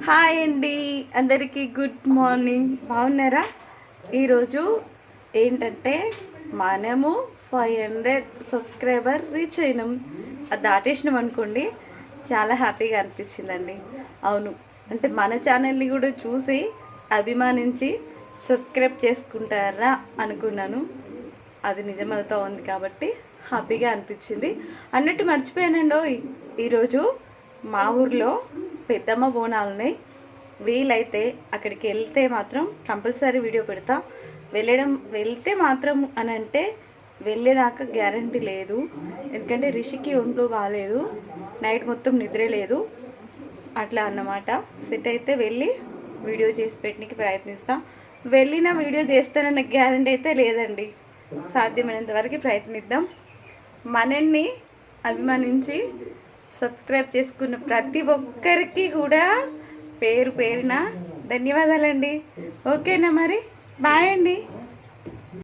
Hi అండి, అందరికీ good morning. బాగున్నారా? ఈరోజు ఏంటంటే మనము 500 సబ్స్క్రైబర్ రీచ్ అయినాం. అది దాటేసినాం అనుకోండి. చాలా హ్యాపీగా అనిపించిందండి. అవును, అంటే మన ఛానల్ని కూడా చూసి అభిమానించి సబ్స్క్రైబ్ చేసుకుంటారా అనుకున్నాను. అది నిజమవుతా ఉంది కాబట్టి హ్యాపీగా అనిపించింది. అన్నట్టు మర్చిపోయానండో, ఈరోజు మా ఊర్లో పెద్దమ్మ బోనాలు ఉన్నాయి. వీలైతే అక్కడికి వెళ్తే మాత్రం కంపల్సరీ వీడియో పెడతా. వెళ్తే మాత్రం అని అంటే వెళ్ళేదాకా గ్యారంటీ లేదు. ఎందుకంటే రిషికి ఒంట్లో బాగాలేదు, నైట్ మొత్తం నిద్రే లేదు, అట్లా అన్నమాట. సెట్ అయితే వెళ్ళి వీడియో చేసి పెట్టడానికి ప్రయత్నిస్తాం. వెళ్ళిన వీడియో చేస్తానన్న గ్యారంటీ అయితే లేదండి. సాధ్యమైనంత వరకు ప్రయత్నిద్దాం. మనల్ని అభిమానించి సబ్స్క్రైబ్ చేసుకున్న ప్రతి ఒక్కరికి కూడా పేరు పేరున ధన్యవాదాలండి. ఓకేనా మరి? బాయ్ అండి.